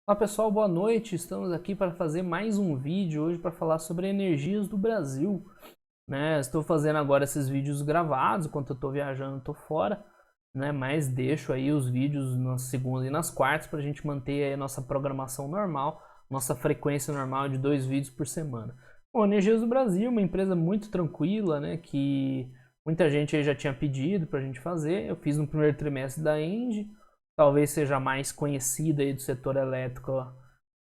Olá pessoal, boa noite. Estamos aqui para fazer mais um vídeo hoje para falar sobre energias do Brasil, né? Estou fazendo agora esses vídeos gravados enquanto eu estou viajando, estou fora, né? Mas deixo aí os vídeos nas segundas e nas quartas para a gente manter aí a nossa programação normal, nossa frequência normal de 2 vídeos por semana. Bom, Energias do Brasil, uma empresa muito tranquila, né? Que muita gente aí já tinha pedido para a gente fazer. Eu fiz no primeiro trimestre da Engie, talvez seja a mais conhecida aí do setor elétrico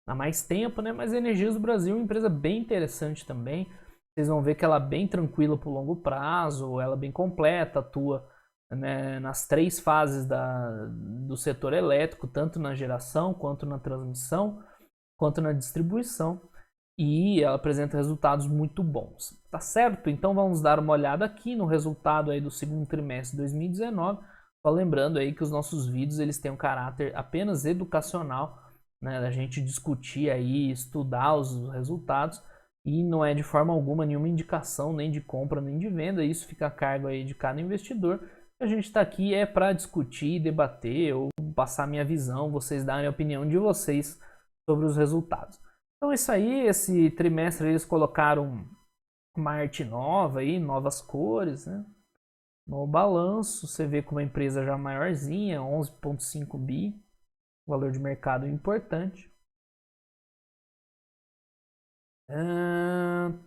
há mais tempo, né? Mas a Energias do Brasil é uma empresa bem interessante também. Vocês vão ver que ela é bem tranquila para o longo prazo, ela é bem completa, atua, né, nas 3 fases do setor elétrico, tanto na geração, quanto na transmissão, quanto na distribuição. E ela apresenta resultados muito bons. Tá certo? Então vamos dar uma olhada aqui no resultado aí do segundo trimestre de 2019. Só lembrando aí que os nossos vídeos eles têm um caráter apenas educacional, né, da gente discutir aí, estudar os resultados, e não é de forma alguma nenhuma indicação nem de compra nem de venda. Isso fica a cargo aí de cada investidor. A gente está aqui é para discutir, debater ou passar minha visão, vocês darem a opinião de vocês sobre os resultados. Então é isso aí, esse trimestre eles colocaram uma arte nova aí, novas cores, né? No balanço, você vê com uma empresa já maiorzinha, 11,5 bi, valor de mercado importante.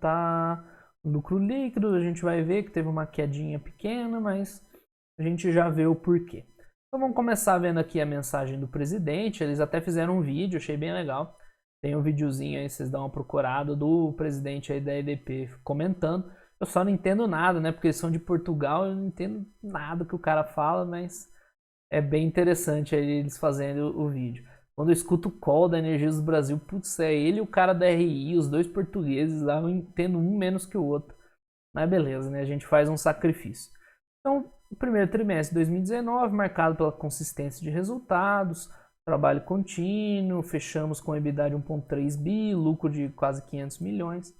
Tá, lucro líquido, a gente vai ver que teve uma quedinha pequena, mas a gente já vê o porquê. Então vamos começar vendo aqui a mensagem do presidente. Eles até fizeram um vídeo, achei bem legal. Tem um videozinho aí, vocês dão uma procurada do presidente aí da EDP comentando. Eu só não entendo nada, né? Porque eles são de Portugal, eu não entendo nada que o cara fala, mas é bem interessante aí eles fazendo o vídeo. Quando eu escuto o call da Energias do Brasil, putz, é ele e o cara da RI, os dois portugueses lá, eu entendo um menos que o outro. Mas beleza, né? A gente faz um sacrifício. Então, o primeiro trimestre de 2019, marcado pela consistência de resultados, trabalho contínuo, fechamos com EBITDA de 1,3 bi, lucro de quase 500 milhões,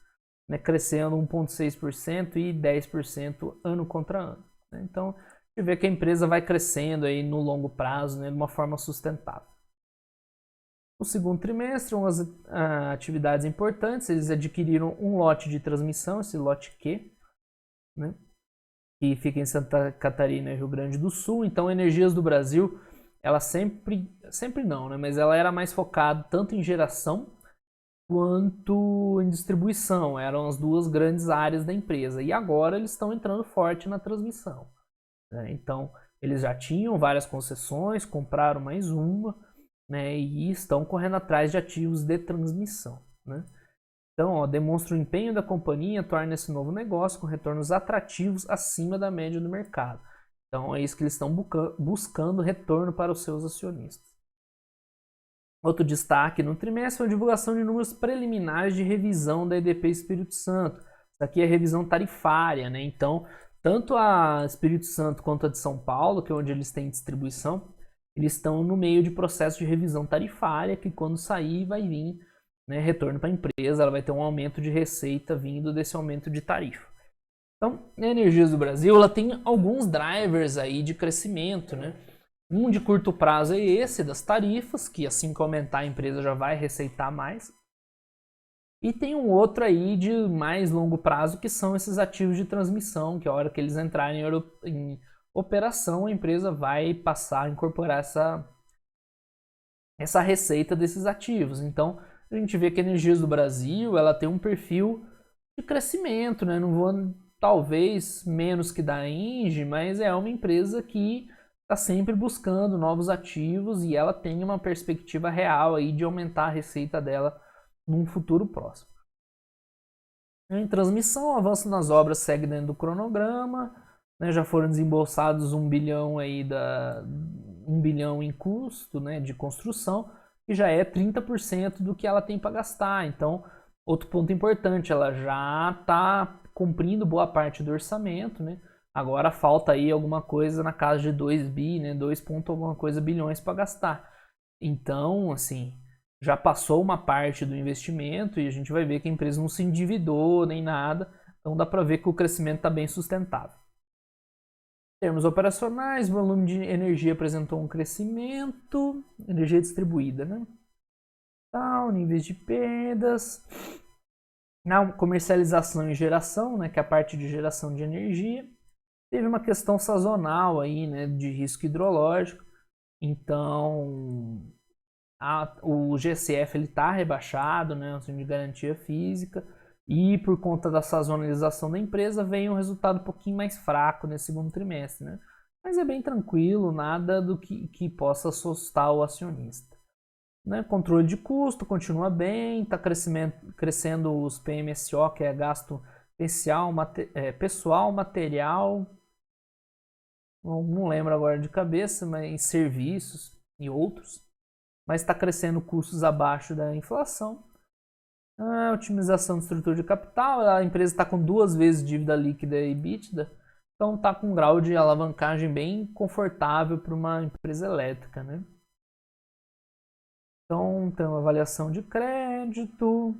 né, crescendo 1,6% e 10% ano contra ano. Né? Então, a gente vê que a empresa vai crescendo aí no longo prazo, né, de uma forma sustentável. No segundo trimestre, umas atividades importantes, eles adquiriram um lote de transmissão, esse lote Q, né, que fica em Santa Catarina e Rio Grande do Sul. Então, Energias do Brasil, ela sempre não, né, mas ela era mais focada tanto em geração quanto em distribuição. Eram as duas grandes áreas da empresa. E agora eles estão entrando forte na transmissão, né? Então, eles já tinham várias concessões, compraram mais uma, né, e estão correndo atrás de ativos de transmissão, né? Então, ó, demonstra o empenho da companhia, torna esse novo negócio com retornos atrativos acima da média do mercado. Então, é isso que eles estão buscando retorno para os seus acionistas. Outro destaque no trimestre foi a divulgação de números preliminares de revisão da EDP Espírito Santo. Isso aqui é revisão tarifária, né? Então, tanto a Espírito Santo quanto a de São Paulo, que é onde eles têm distribuição, eles estão no meio de processo de revisão tarifária, que quando sair vai vir, né, retorno para a empresa, ela vai ter um aumento de receita vindo desse aumento de tarifa. Então, a Energias do Brasil, ela tem alguns drivers aí de crescimento, né? Um de curto prazo é esse das tarifas, que assim que aumentar a empresa já vai receitar mais. E tem um outro aí de mais longo prazo, que são esses ativos de transmissão, que a hora que eles entrarem em operação, a empresa vai passar a incorporar essa receita desses ativos. Então, a gente vê que a Energias do Brasil, ela tem um perfil de crescimento, né? Não vou, talvez menos que da Engie, mas é uma empresa que está sempre buscando novos ativos e ela tem uma perspectiva real aí de aumentar a receita dela num futuro próximo. Em transmissão, o avanço nas obras segue dentro do cronograma, né, já foram desembolsados 1 bilhão aí 1 bilhão em custo, né, de construção, que já é 30% do que ela tem para gastar. Então, outro ponto importante, ela já está cumprindo boa parte do orçamento, né? Agora falta aí alguma coisa na casa de 2 bi, né? 2 ponto alguma coisa bilhões para gastar. Então, assim, já passou uma parte do investimento e a gente vai ver que a empresa não se endividou nem nada. Então dá para ver que o crescimento está bem sustentável. Em termos operacionais, o volume de energia apresentou um crescimento, energia distribuída, né? Tal, níveis de perdas. Na comercialização e geração, né, que é a parte de geração de energia, teve uma questão sazonal aí, né, de risco hidrológico. Então, o GCF está rebaixado, né, o de garantia física, e por conta da sazonalização da empresa veio um resultado um pouquinho mais fraco nesse segundo trimestre, né? Mas é bem tranquilo, nada do que possa assustar o acionista. Né? Controle de custo continua bem, está crescendo os PMSO, que é gasto pessoal, material, não lembro agora de cabeça, mas serviços e outros. Mas está crescendo custos abaixo da inflação. A otimização de estrutura de capital, a empresa está com 2 vezes dívida líquida e EBITDA, então está com um grau de alavancagem bem confortável para uma empresa elétrica, né? Então tem uma avaliação de crédito,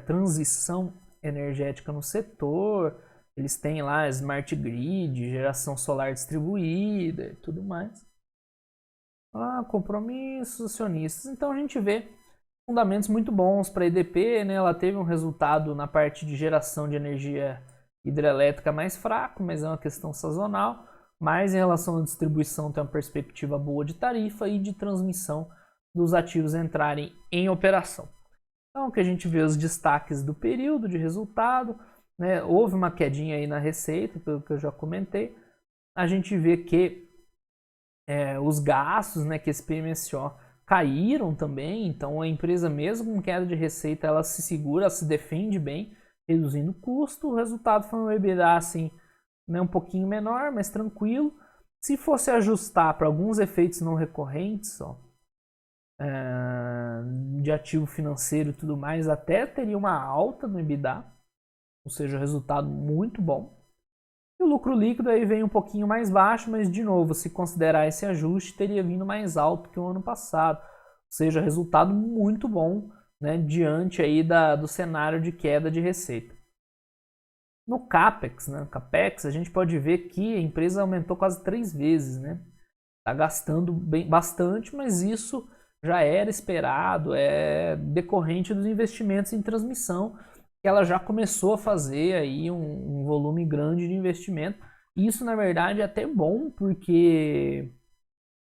transição energética no setor, eles têm lá Smart Grid, geração solar distribuída e tudo mais. Compromissos acionistas. Então a gente vê fundamentos muito bons para a EDP, né? Ela teve um resultado na parte de geração de energia hidrelétrica mais fraco, mas é uma questão sazonal. Mas em relação à distribuição tem uma perspectiva boa de tarifa e de transmissão dos ativos entrarem em operação. Então, que a gente vê os destaques do período de resultado, né? Houve uma quedinha aí na receita, pelo que eu já comentei. A gente vê que os gastos, né, que esse PMSO caíram também, então a empresa mesmo com queda de receita, ela se segura, ela se defende bem, reduzindo o custo. O resultado foi um EBITDA assim, né, um pouquinho menor, mas tranquilo. Se fosse ajustar para alguns efeitos não recorrentes, de ativo financeiro e tudo mais, até teria uma alta no EBITDA, ou seja, resultado muito bom. E o lucro líquido aí vem um pouquinho mais baixo, mas de novo, se considerar esse ajuste, teria vindo mais alto que o ano passado. Ou seja, resultado muito bom, né, diante aí do cenário de queda de receita. No CAPEX, né, CAPEX, a gente pode ver que a empresa aumentou quase 3 vezes. Né? Está gastando bastante, mas isso já era esperado, é decorrente dos investimentos em transmissão, que ela já começou a fazer aí um volume grande de investimento. Isso, na verdade, é até bom, porque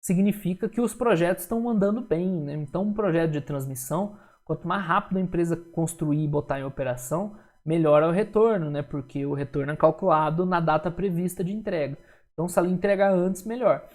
significa que os projetos estão andando bem. Né? Então, um projeto de transmissão, quanto mais rápido a empresa construir e botar em operação, melhor é o retorno, né? Porque o retorno é calculado na data prevista de entrega. Então, se ela entregar antes, melhor.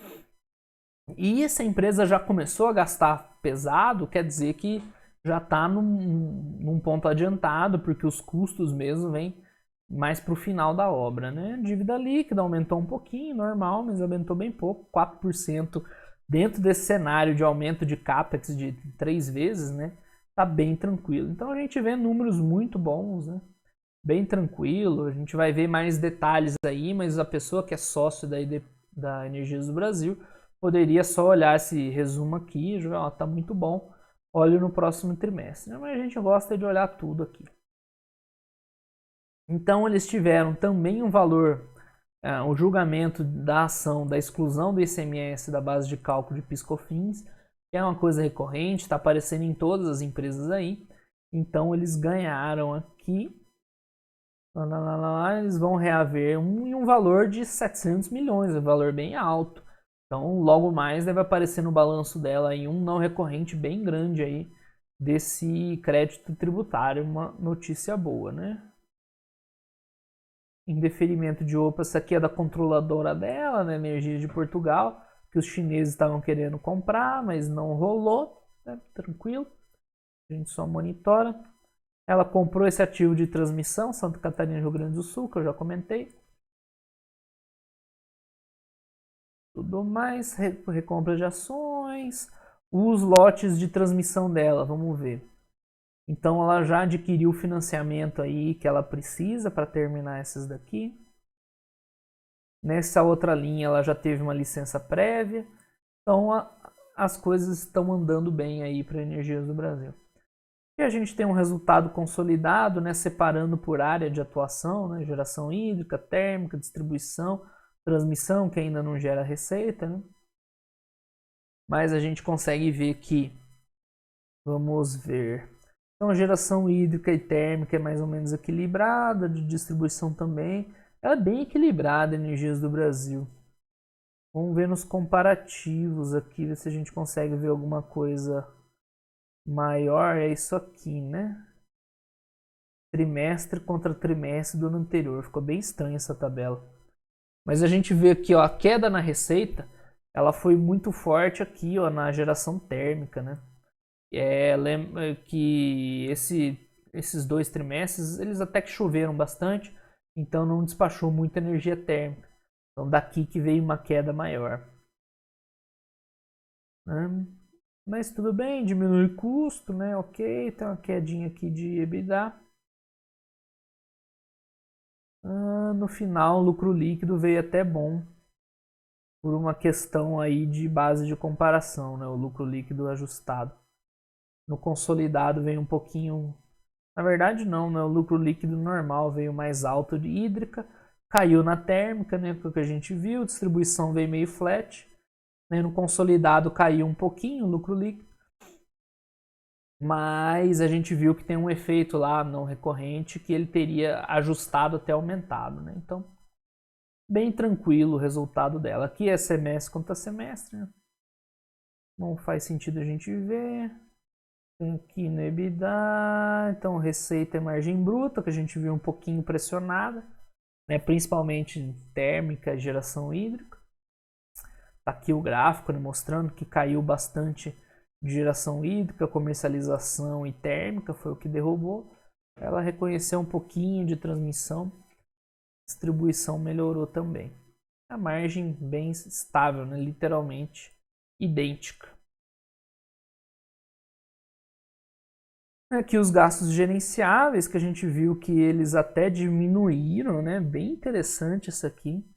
E se a empresa já começou a gastar pesado, quer dizer que já está num ponto adiantado, porque os custos mesmo vêm mais para o final da obra. Né? Dívida líquida aumentou um pouquinho, normal, mas aumentou bem pouco, 4%. Dentro desse cenário de aumento de CAPEX de 3 vezes, né? Tá bem tranquilo. Então a gente vê números muito bons, né? Bem tranquilo. A gente vai ver mais detalhes aí, mas a pessoa que é sócio da Energias do Brasil poderia só olhar esse resumo aqui e jogar, tá muito bom, olhe no próximo trimestre. Mas a gente gosta de olhar tudo aqui. Então eles tiveram também um valor, o julgamento da ação da exclusão do ICMS da base de cálculo de PIS/COFINS, que é uma coisa recorrente, está aparecendo em todas as empresas aí. Então eles ganharam aqui, eles vão reaver um valor de 700 milhões, um valor bem alto. Então, logo mais deve aparecer no balanço dela aí um não recorrente bem grande aí desse crédito tributário, uma notícia boa, né? Em deferimento de OPA, essa aqui é da controladora dela, né, Energia de Portugal, que os chineses estavam querendo comprar, mas não rolou, né? Tranquilo. A gente só monitora. Ela comprou esse ativo de transmissão, Santa Catarina e Rio Grande do Sul, que eu já comentei. Tudo mais, recompra de ações, os lotes de transmissão dela, vamos ver. Então ela já adquiriu o financiamento aí que ela precisa para terminar essas daqui. Nessa outra linha ela já teve uma licença prévia. Então as coisas estão andando bem aí para Energias do Brasil. E a gente tem um resultado consolidado, né, separando por área de atuação, né, geração hídrica, térmica, distribuição, transmissão, que ainda não gera receita, né? Mas a gente consegue ver que Vamos ver. Então, a geração hídrica e térmica é mais ou menos equilibrada, de distribuição também. Ela é bem equilibrada, Energias do Brasil. Vamos ver nos comparativos aqui, ver se a gente consegue ver alguma coisa maior. É isso aqui, né? Trimestre contra trimestre do ano anterior. Ficou bem estranha essa tabela. Mas a gente vê aqui, ó, a queda na receita, ela foi muito forte aqui, ó, na geração térmica, né? Lembra que esses 2 trimestres, eles até que choveram bastante, então não despachou muita energia térmica. Então daqui que veio uma queda maior. Mas tudo bem, diminui custo, né? Ok, tem uma quedinha aqui de EBITDA. No final, o lucro líquido veio até bom, por uma questão aí de base de comparação, né? O lucro líquido ajustado. No consolidado veio um pouquinho... Na verdade não, né? O lucro líquido normal veio mais alto de hídrica, caiu na térmica, né? Que é o que a gente viu, distribuição veio meio flat, né? No consolidado caiu um pouquinho o lucro líquido, mas a gente viu que tem um efeito lá não recorrente que ele teria ajustado até aumentado, né? Então, bem tranquilo o resultado dela. Aqui é semestre contra semestre, né? Não faz sentido a gente ver. Tem aqui no EBITDA, então receita e margem bruta, que a gente viu um pouquinho pressionada, né? Principalmente térmica e geração hídrica. Tá aqui o gráfico, né? Mostrando que caiu bastante de geração hídrica, comercialização e térmica, foi o que derrubou. Ela reconheceu um pouquinho de transmissão, distribuição melhorou também. A margem bem estável, né? Literalmente idêntica. Aqui os gastos gerenciáveis, que a gente viu que eles até diminuíram, né? Bem interessante isso aqui.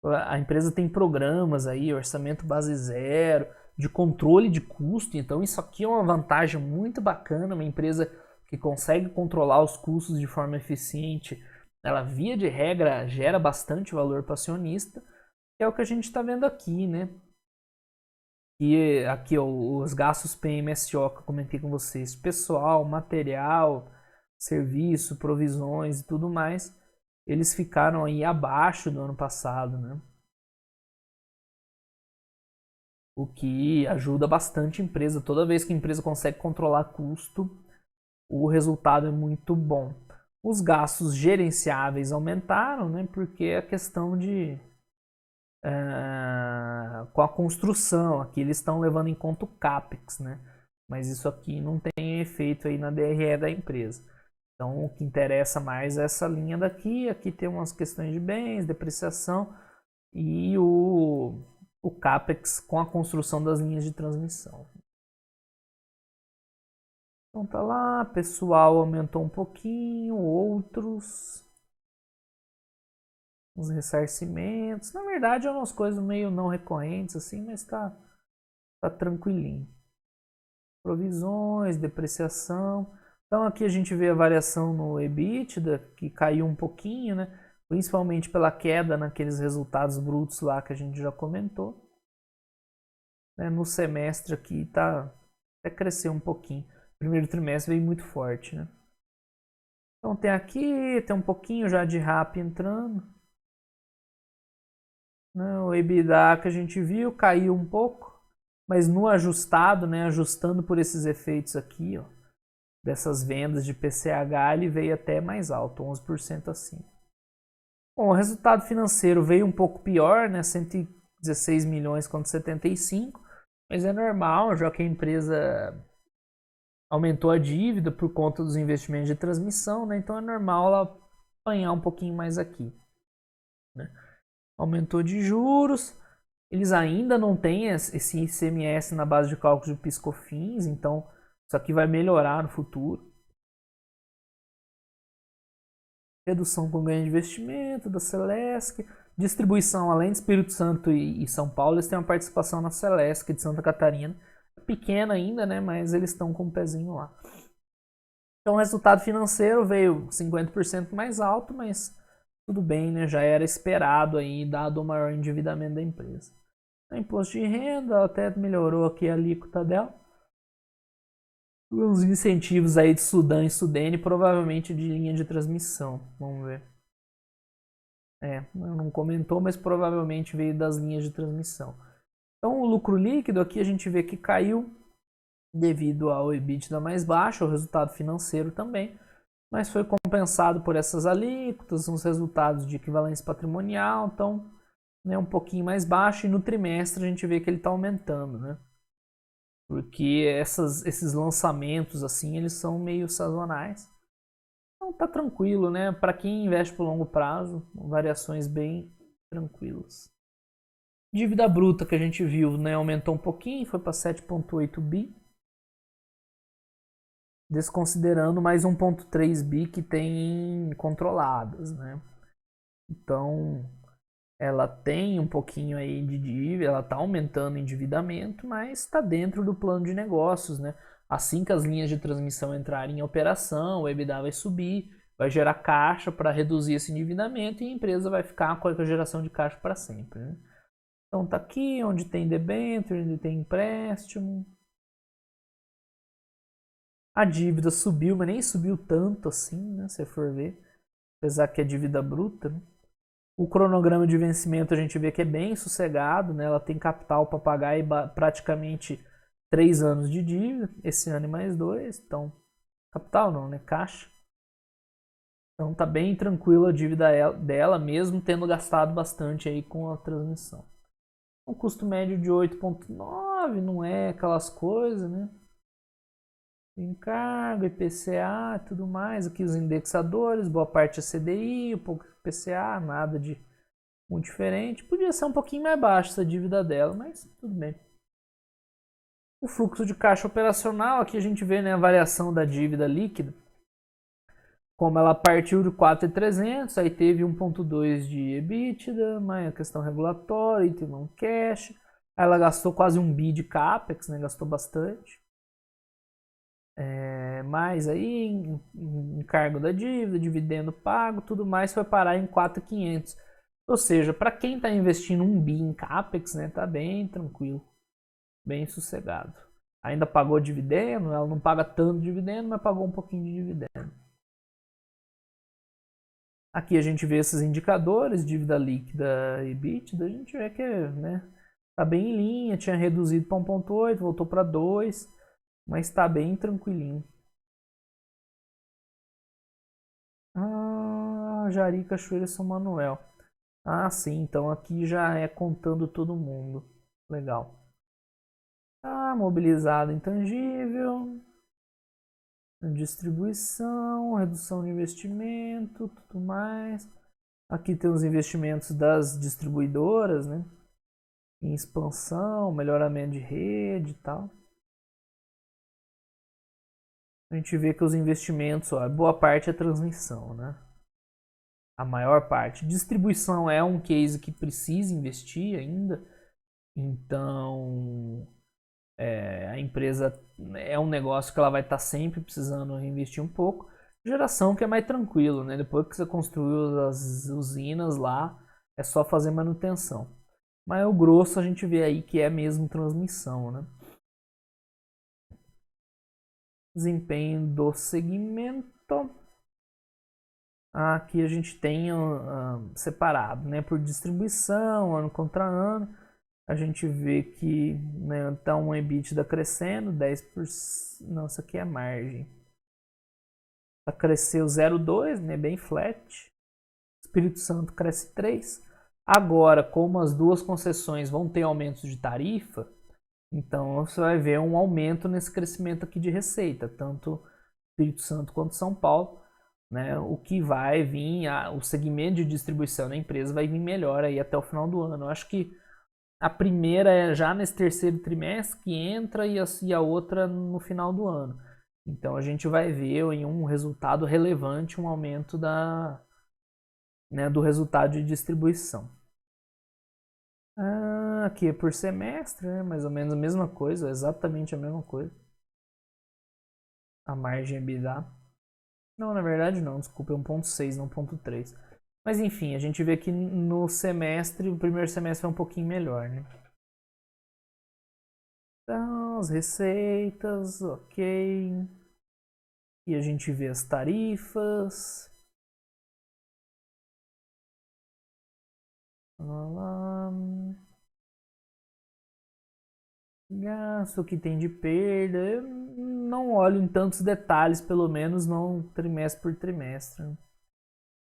A empresa tem programas aí, orçamento base zero, de controle de custo, então isso aqui é uma vantagem muito bacana, uma empresa que consegue controlar os custos de forma eficiente, ela via de regra gera bastante valor para o acionista, que é o que a gente está vendo aqui, né? E aqui ó, os gastos PMSO que eu comentei com vocês, pessoal, material, serviço, provisões e tudo mais, eles ficaram aí abaixo do ano passado, né? O que ajuda bastante a empresa. Toda vez que a empresa consegue controlar custo, o resultado é muito bom. Os gastos gerenciáveis aumentaram, né? Porque a questão de com a construção, aqui eles estão levando em conta o CAPEX, né? Mas isso aqui não tem efeito aí na DRE da empresa. Então o que interessa mais é essa linha daqui. Aqui tem umas questões de bens, depreciação e o CAPEX com a construção das linhas de transmissão. Então tá lá, pessoal aumentou um pouquinho, outros, os ressarcimentos. Na verdade, é umas coisas meio não recorrentes assim, mas tá tranquilinho. Provisões, depreciação. Então aqui a gente vê a variação no EBITDA, que caiu um pouquinho, né? Principalmente pela queda naqueles resultados brutos lá que a gente já comentou. No semestre aqui tá até cresceu um pouquinho. O primeiro trimestre veio muito forte, né? Então tem aqui, tem um pouquinho já de RAP entrando. O EBITDA que a gente viu caiu um pouco, mas no ajustado, né, ajustando por esses efeitos aqui, ó, dessas vendas de PCH, ele veio até mais alto, 11% acima. Bom, o resultado financeiro veio um pouco pior, né, 116 milhões contra 75, mas é normal, já que a empresa aumentou a dívida por conta dos investimentos de transmissão, né, então é normal ela apanhar um pouquinho mais aqui, né. Aumentou de juros, eles ainda não têm esse ICMS na base de cálculo de PIS/COFINS, então isso aqui vai melhorar no futuro. Redução com ganho de investimento da Celesc, distribuição além de Espírito Santo e São Paulo, eles têm uma participação na Celesc de Santa Catarina, pequena ainda, né, mas eles estão com um pezinho lá. Então o resultado financeiro veio 50% mais alto, mas tudo bem, né? Já era esperado aí, dado o maior endividamento da empresa. O imposto de renda até melhorou aqui a alíquota dela. uns incentivos aí de Sudan e Sudene, provavelmente de linha de transmissão. Vamos ver. Não comentou, mas provavelmente veio das linhas de transmissão. Então o lucro líquido aqui a gente vê que caiu devido ao EBITDA mais baixo, o resultado financeiro também, mas foi compensado por essas alíquotas, uns resultados de equivalência patrimonial, então né, um pouquinho mais baixo, e no trimestre a gente vê que ele está aumentando, né? Porque esses lançamentos assim, eles são meio sazonais. Então tá tranquilo, né? Para quem investe por longo prazo, variações bem tranquilas. Dívida bruta que a gente viu, né, aumentou um pouquinho, foi para 7,8 bi. Desconsiderando mais 1,3 bi que tem controladas, né? Então, ela tem um pouquinho aí de dívida, ela está aumentando o endividamento, mas está dentro do plano de negócios, né? Assim que as linhas de transmissão entrarem em operação, o EBITDA vai subir, vai gerar caixa para reduzir esse endividamento e a empresa vai ficar com a geração de caixa para sempre, né? Então tá aqui onde tem debênture, onde tem empréstimo. A dívida subiu, mas nem subiu tanto assim, né? Se for ver, apesar que é dívida bruta, né? O cronograma de vencimento a gente vê que é bem sossegado, né? Ela tem capital para pagar aí praticamente 3 anos de dívida, esse ano e mais 2, então capital não, né? Caixa. Então tá bem tranquila a dívida dela, mesmo tendo gastado bastante aí com a transmissão. Um custo médio de 8,9, não é aquelas coisas, né? Encargo, IPCA e tudo mais. Aqui os indexadores, boa parte é CDI, um pouco IPCA, nada de muito diferente. Podia ser um pouquinho mais baixo essa dívida dela, mas tudo bem. O fluxo de caixa operacional, aqui a gente vê, né, a variação da dívida líquida. Como ela partiu de 4.300, aí teve 1,2 de EBITDA, mais a questão regulatória, teve um cash. Aí ela gastou quase 1 bi de capex, né, gastou bastante. Mais aí, encargo da dívida, dividendo pago, tudo mais foi parar em 4.500. Ou seja, para quem está investindo 1 bi em capex, né, tá bem tranquilo, bem sossegado. Ainda pagou dividendo, ela não paga tanto dividendo, mas pagou um pouquinho de dividendo. Aqui a gente vê esses indicadores, dívida líquida e EBITDA, a gente vê que né, tá bem em linha, tinha reduzido para 1,8, voltou para 2, mas está bem tranquilinho. Jari, Cachoeira e São Manuel. Sim, então aqui já é contando todo mundo. Legal. Mobilizado intangível. Distribuição, redução de investimento, tudo mais. Aqui tem os investimentos das distribuidoras, né? Em expansão, melhoramento de rede e tal. A gente vê que os investimentos, boa parte é transmissão, né? A maior parte. Distribuição é um case que precisa investir ainda. Então, a empresa é um negócio que ela vai estar sempre precisando investir um pouco. Geração que é mais tranquilo, né? Depois que você construiu as usinas lá, é só fazer manutenção. Mas o grosso a gente vê aí que é mesmo transmissão, né? Desempenho do segmento. Aqui a gente tem separado, né? Por distribuição, ano contra ano. A gente vê que né, tá um EBITDA crescendo, 10%. Não, isso aqui é margem. Cresceu 0,2, né, bem flat. Espírito Santo cresce 3. Agora, como as duas concessões vão ter aumentos de tarifa, então você vai ver um aumento nesse crescimento aqui de receita, tanto Espírito Santo quanto São Paulo. Né, o que vai vir, o segmento de distribuição da empresa vai vir melhor aí até o final do ano. Eu acho que a primeira é já nesse terceiro trimestre que entra e a outra no final do ano. Então a gente vai ver em um resultado relevante um aumento do resultado de distribuição. Aqui é por semestre, né? Mais ou menos a mesma coisa, exatamente a mesma coisa. A margem EBITDA. Não, na verdade não, desculpa, é 1,6, não 1,3. Mas enfim, a gente vê que no semestre, o primeiro semestre é um pouquinho melhor, né? Então, as receitas, ok. E a gente vê as tarifas. Gasto que tem de perda. Eu não olho em tantos detalhes, pelo menos não trimestre por trimestre.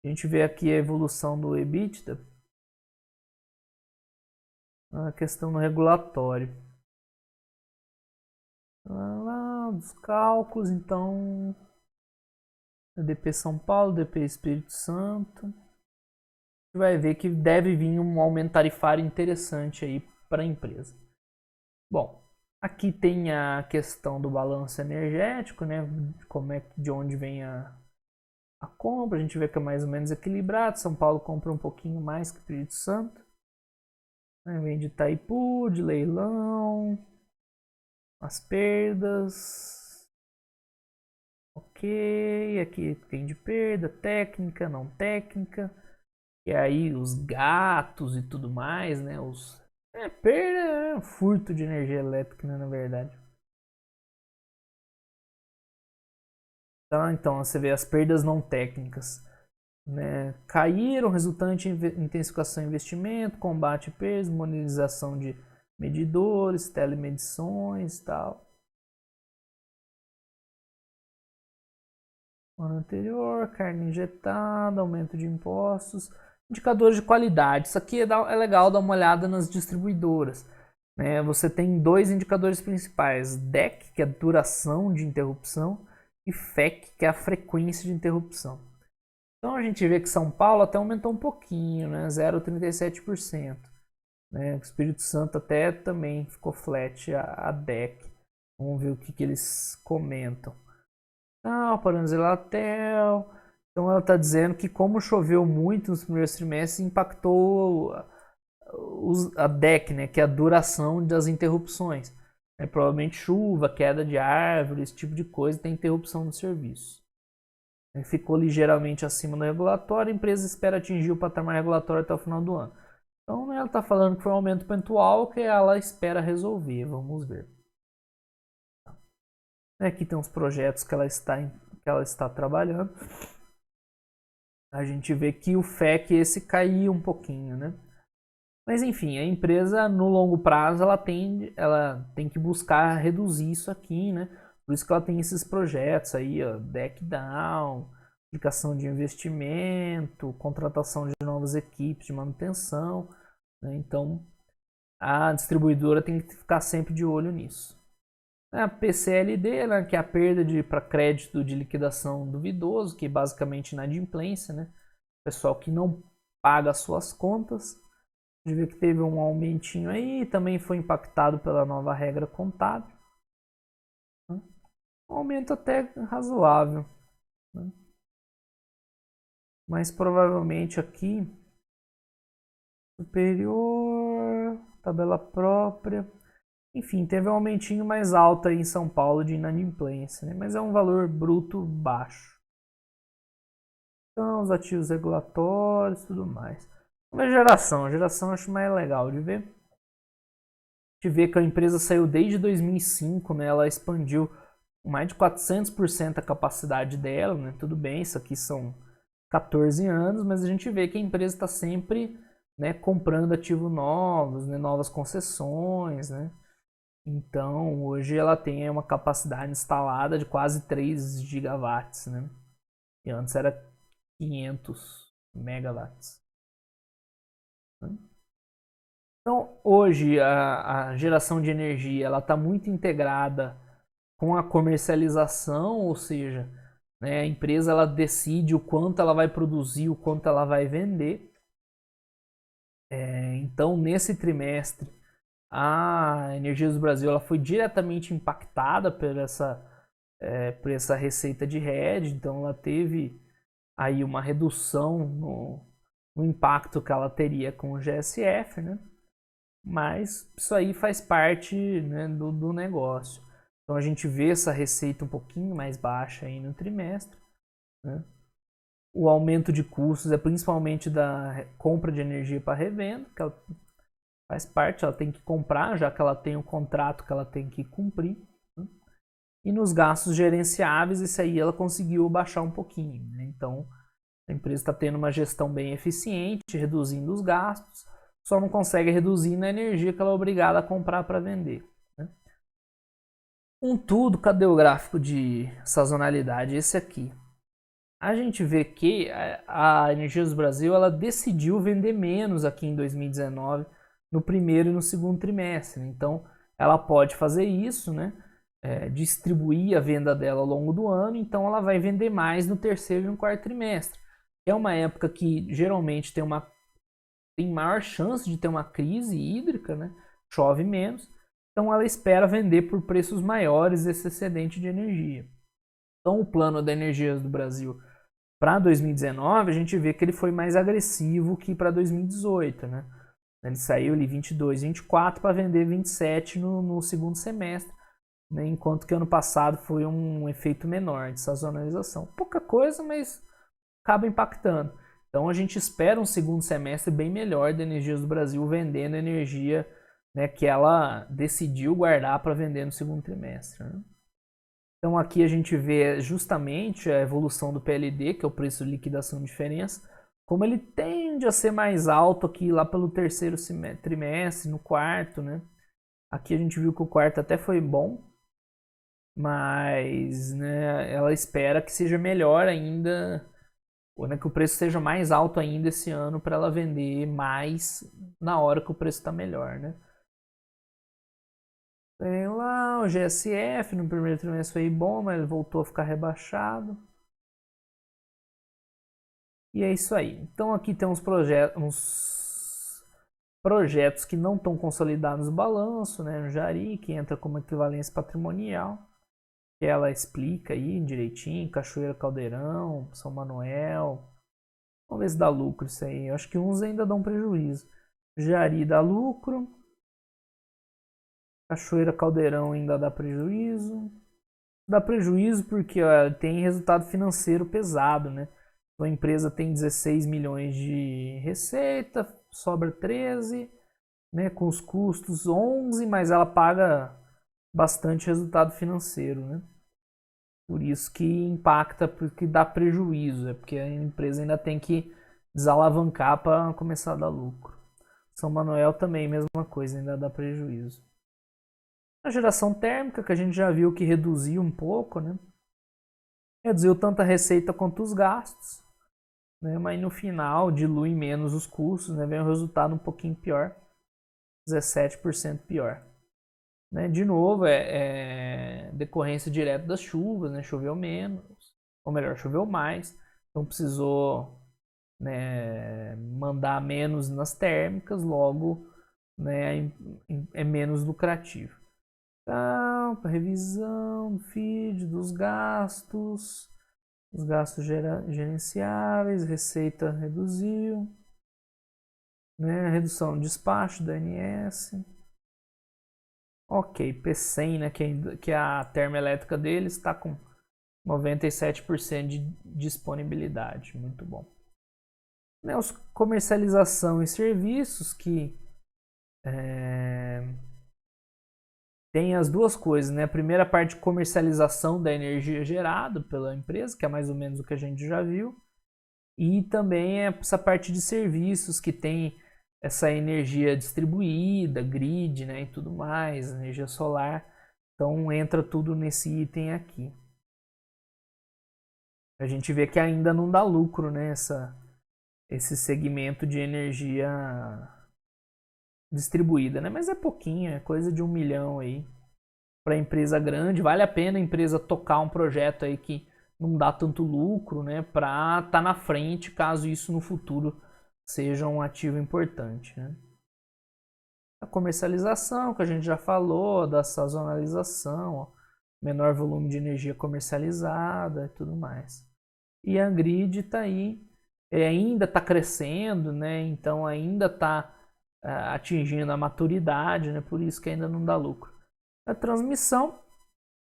A gente vê aqui a evolução do EBITDA. A questão no regulatório. Lá, dos cálculos, então. DP São Paulo, DP Espírito Santo. A gente vai ver que deve vir um aumento tarifário interessante aí para a empresa. Bom, aqui tem a questão do balanço energético, né? Como é, de onde vem a compra. A gente vê que é mais ou menos equilibrado. São Paulo compra um pouquinho mais que o Espírito Santo. Vem de Itaipu, de leilão, as perdas. Ok, aqui tem de perda, técnica, não técnica. E aí os gatos e tudo mais, né? Perda é furto de energia elétrica, né, na verdade. Então você vê as perdas não técnicas. Né? Caíram, resultante em intensificação de investimento, combate a perdas, monetização de medidores, telemedições e tal. Ano anterior, carne injetada, aumento de impostos, indicadores de qualidade. Isso aqui é legal dar uma olhada nas distribuidoras. Né? Você tem dois indicadores principais: DEC, que é a duração de interrupção, e FEC, que é a frequência de interrupção. Então a gente vê que São Paulo até aumentou um pouquinho, né? 0,37%. Né? O Espírito Santo até também ficou flat a DEC. Vamos ver o que eles comentam. Parando Zelatel. Então ela está dizendo que como choveu muito nos primeiros trimestres, impactou a DEC, né? Que é a duração das interrupções. Provavelmente chuva, queda de árvores, esse tipo de coisa, tem interrupção no serviço. Ficou ligeiramente acima do regulatório, a empresa espera atingir o patamar regulatório até o final do ano. Então ela está falando que foi um aumento pontual que ela espera resolver, vamos ver. Aqui tem uns projetos que ela está trabalhando. A gente vê que o FEC esse caiu um pouquinho, né? Mas enfim, a empresa no longo prazo ela tem que buscar reduzir isso aqui, né? Por isso que ela tem esses projetos aí, ó, Deck Down, aplicação de investimento, contratação de novas equipes de manutenção. Né? Então, a distribuidora tem que ficar sempre de olho nisso. A PCLD, né, que é a perda para crédito de liquidação duvidoso, que é basicamente inadimplência, né? Pessoal que não paga as suas contas. A gente vê que teve um aumentinho aí, também foi impactado pela nova regra contábil. Um aumento até razoável. Né? Mas provavelmente aqui, superior, tabela própria. Enfim, teve um aumentinho mais alto aí em São Paulo de inadimplência, né? Mas é um valor bruto baixo. Então, os ativos regulatórios, tudo mais. Mas a geração eu acho mais legal de ver. A gente vê que a empresa saiu desde 2005, né? Ela expandiu mais de 400% a capacidade dela, né? Tudo bem, isso aqui são 14 anos, mas a gente vê que a empresa está sempre, né, comprando ativos novos, né, novas concessões, né? Então, hoje ela tem uma capacidade instalada de quase 3 gigawatts, né? E antes era 500 megawatts. Então, hoje a geração de energia ela está muito integrada com a comercialização, ou seja, né, a empresa ela decide o quanto ela vai produzir, o quanto ela vai vender. Então, nesse trimestre, a Energias do Brasil ela foi diretamente impactada por essa receita de hedge, então ela teve aí uma redução no impacto que ela teria com o GSF, né? Mas isso aí faz parte, né, do negócio. Então a gente vê essa receita um pouquinho mais baixa aí no trimestre. Né? O aumento de custos é principalmente da compra de energia para revenda, que ela Faz parte, ela tem que comprar, já que ela tem um contrato que ela tem que cumprir. Né? E nos gastos gerenciáveis, isso aí ela conseguiu baixar um pouquinho. Né? Então, a empresa está tendo uma gestão bem eficiente, reduzindo os gastos, só não consegue reduzir na energia que ela é obrigada a comprar para vender. Né? Contudo, cadê o gráfico de sazonalidade? Esse aqui. A gente vê que a Energias do Brasil ela decidiu vender menos aqui em 2019, no primeiro e no segundo trimestre. Então, ela pode fazer isso, né? Distribuir a venda dela ao longo do ano, então ela vai vender mais no terceiro e no quarto trimestre. É uma época que geralmente tem maior chance de ter uma crise hídrica, né? Chove menos, então ela espera vender por preços maiores esse excedente de energia. Então, o plano da Energias do Brasil para 2019, a gente vê que ele foi mais agressivo que para 2018, né? Ele saiu ali 22, 24 para vender 27 no segundo semestre, né? Enquanto que ano passado foi um efeito menor de sazonalização. Pouca coisa, mas acaba impactando. Então a gente espera um segundo semestre bem melhor da Energias do Brasil vendendo energia, né, que ela decidiu guardar para vender no segundo trimestre. Né? Então aqui a gente vê justamente a evolução do PLD, que é o preço de liquidação de diferença, como ele tende a ser mais alto aqui lá pelo terceiro trimestre, no quarto, né? Aqui a gente viu que o quarto até foi bom, mas né, ela espera que seja melhor ainda, ou né, que o preço seja mais alto ainda esse ano para ela vender mais na hora que o preço está melhor, né? Tem lá o GSF no primeiro trimestre foi bom, mas ele voltou a ficar rebaixado. E é isso aí. Então aqui tem uns projetos que não estão consolidados no balanço, né? No Jari, que entra como equivalência patrimonial. Que ela explica aí direitinho, Cachoeira Caldeirão, São Manuel. Vamos ver se dá lucro isso aí. Eu acho que uns ainda dão prejuízo. Jari dá lucro. Cachoeira Caldeirão ainda dá prejuízo. Dá prejuízo porque ó, tem resultado financeiro pesado, né? Então a empresa tem 16 milhões de receita, sobra 13, né? Com os custos 11, mas ela paga bastante resultado financeiro, né? Por isso que impacta, porque dá prejuízo, é porque a empresa ainda tem que desalavancar para começar a dar lucro. São Manuel também, mesma coisa, ainda dá prejuízo. A geração térmica, que a gente já viu que reduziu um pouco, né? Reduziu tanto a receita quanto os gastos, né? Mas no final dilui menos os custos, né? Vem um resultado um pouquinho pior, 17% pior. Né? De novo, é decorrência direta das chuvas, né? Choveu menos, ou melhor, choveu mais, então precisou, né, mandar menos nas térmicas, logo, né, é menos lucrativo. Então, revisão, feed dos gastos, os gastos gerenciáveis, receita reduziu, né, redução do despacho da ANS. Ok, P100, né, que é a termoelétrica deles, está com 97% de disponibilidade, muito bom. Né, os comercialização e serviços que tem as duas coisas, né? A primeira parte de comercialização da energia gerada pela empresa, que é mais ou menos o que a gente já viu, e também essa parte de serviços que tem essa energia distribuída, grid, né, e tudo mais, energia solar. Então entra tudo nesse item aqui. A gente vê que ainda não dá lucro, né, esse segmento de energia distribuída, né? Mas é pouquinho, é coisa de 1 milhão aí. Para empresa grande, vale a pena a empresa tocar um projeto aí que não dá tanto lucro, né? Para estar na frente, caso isso no futuro seja um ativo importante, né? A comercialização, que a gente já falou, da sazonalização, ó, menor volume de energia comercializada e tudo mais. E a grid está aí, ainda está crescendo, né? Então ainda está atingindo a maturidade, né? Por isso que ainda não dá lucro. A transmissão,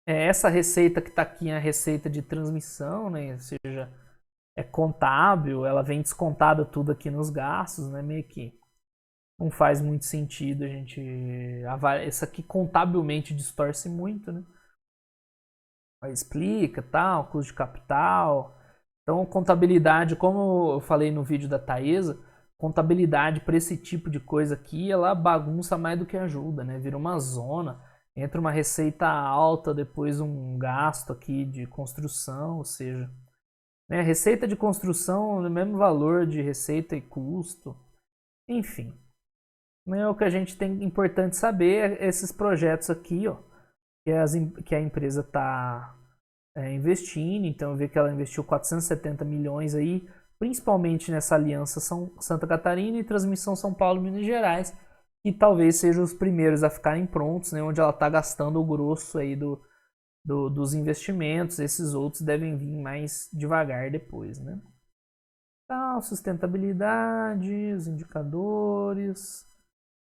essa receita que está aqui é a receita de transmissão, né? Ou seja, é contábil, ela vem descontada tudo aqui nos gastos, né? Meio que não faz muito sentido a gente avaliar. Isso aqui contabilmente distorce muito, né? Explica, tal, custo de capital. Então, contabilidade, como eu falei no vídeo da Taesa, contabilidade para esse tipo de coisa aqui, ela bagunça mais do que ajuda, né? Vira uma zona, entra uma receita alta, depois um gasto aqui de construção, ou seja, né? Receita de construção no mesmo valor de receita e custo, enfim. Né? O que a gente tem importante saber é esses projetos aqui, ó, que a empresa está investindo. Então, eu vi que ela investiu 470 milhões aí, principalmente nessa aliança Santa Catarina e transmissão São Paulo Minas Gerais, que talvez sejam os primeiros a ficarem prontos, né, onde ela está gastando o grosso aí dos investimentos. Esses outros devem vir mais devagar depois, né? Então, sustentabilidade, os indicadores,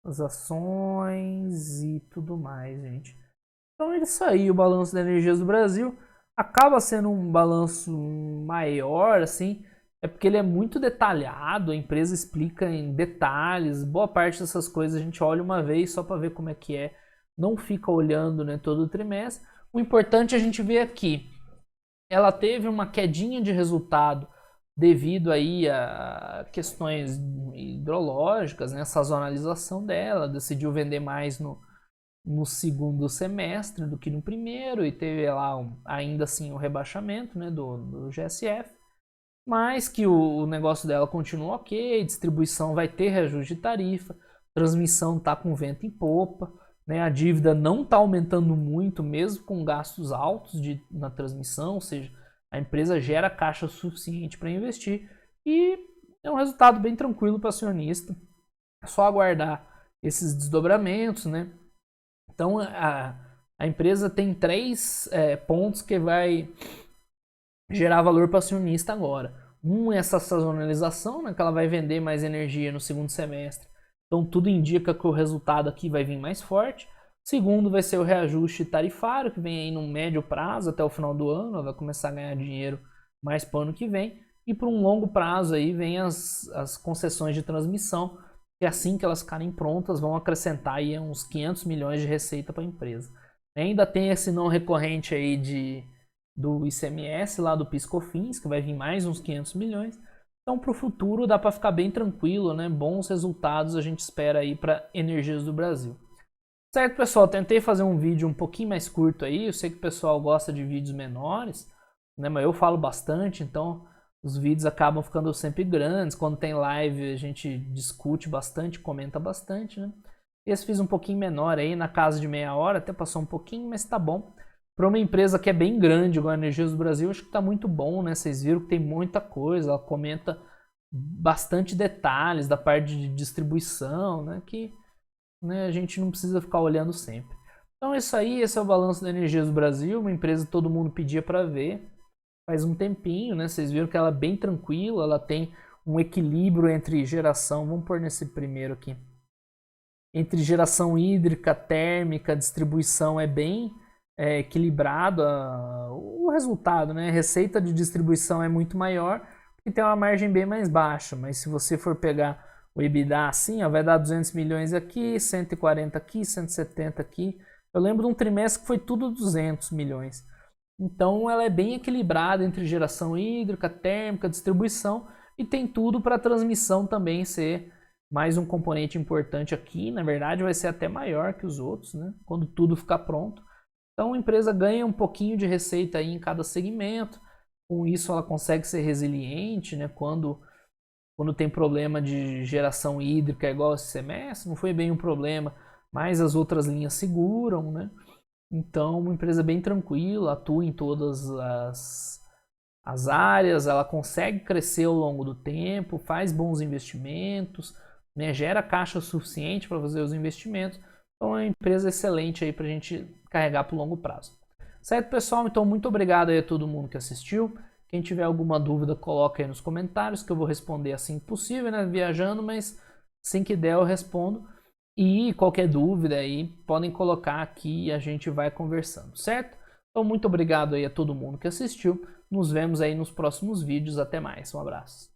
as ações e tudo mais, gente. Então é isso aí, o balanço da Energias do Brasil acaba sendo um balanço maior, assim, é porque ele é muito detalhado, a empresa explica em detalhes, boa parte dessas coisas a gente olha uma vez só para ver como é que é, não fica olhando, né, todo o trimestre. O importante é a gente ver aqui, ela teve uma quedinha de resultado devido aí a questões hidrológicas, né, sazonalização dela, decidiu vender mais no segundo semestre do que no primeiro, e teve lá ainda assim o rebaixamento, né, do GSF, mas que o negócio dela continua ok, distribuição vai ter reajuste de tarifa, transmissão está com vento em popa, né, a dívida não está aumentando muito, mesmo com gastos altos na transmissão, ou seja, a empresa gera caixa suficiente para investir, e é um resultado bem tranquilo para o acionista, é só aguardar esses desdobramentos, né. Então, a empresa tem 3 pontos que vai gerar valor para o acionista agora. Um é essa sazonalização, né, que ela vai vender mais energia no segundo semestre. Então, tudo indica que o resultado aqui vai vir mais forte. Segundo, vai ser o reajuste tarifário, que vem aí no médio prazo, até o final do ano. Ela vai começar a ganhar dinheiro mais para o ano que vem. E por um longo prazo, aí vem as concessões de transmissão, que assim que elas ficarem prontas, vão acrescentar aí uns 500 milhões de receita para a empresa. Ainda tem esse não recorrente aí do ICMS, lá do PIS/COFINS, que vai vir mais uns 500 milhões. Então, para o futuro, dá para ficar bem tranquilo, né? Bons resultados a gente espera aí para Energias do Brasil. Certo, pessoal? Tentei fazer um vídeo um pouquinho mais curto aí. Eu sei que o pessoal gosta de vídeos menores, né? Mas eu falo bastante, então os vídeos acabam ficando sempre grandes. Quando tem live, a gente discute bastante, comenta bastante, né? Esse fiz um pouquinho menor aí, na casa de meia hora, até passou um pouquinho, mas tá bom. Para uma empresa que é bem grande, igual a Energias do Brasil, acho que tá muito bom, né? Vocês viram que tem muita coisa, ela comenta bastante detalhes da parte de distribuição, né? Que, né, a gente não precisa ficar olhando sempre. Então é isso aí, esse é o balanço da Energias do Brasil, uma empresa que todo mundo pedia para ver faz um tempinho, né? Vocês viram que ela é bem tranquila, ela tem um equilíbrio entre geração, vamos pôr nesse primeiro aqui, entre geração hídrica, térmica, distribuição é bem equilibrado o resultado, né? A receita de distribuição é muito maior e tem uma margem bem mais baixa, mas se você for pegar o EBITDA assim, ó, vai dar 200 milhões aqui, 140 aqui, 170 aqui. Eu lembro de um trimestre que foi tudo 200 milhões. Então ela é bem equilibrada entre geração hídrica, térmica, distribuição, e tem tudo para a transmissão também ser mais um componente importante aqui. Na verdade vai ser até maior que os outros, né? Quando tudo ficar pronto. Então a empresa ganha um pouquinho de receita aí em cada segmento. Com isso ela consegue ser resiliente, né? Quando tem problema de geração hídrica igual esse semestre, não foi bem um problema, mas as outras linhas seguram, né? Então uma empresa bem tranquila, atua em todas as áreas, ela consegue crescer ao longo do tempo, faz bons investimentos, né? Gera caixa suficiente para fazer os investimentos. Então é uma empresa excelente aí para a gente carregar para o longo prazo. Certo, pessoal? Então muito obrigado aí a todo mundo que assistiu. Quem tiver alguma dúvida, coloca aí nos comentários que eu vou responder assim que possível, né? Viajando, mas assim que der eu respondo. E qualquer dúvida aí, podem colocar aqui e a gente vai conversando, certo? Então muito obrigado aí a todo mundo que assistiu. Nos vemos aí nos próximos vídeos. Até mais. Um abraço.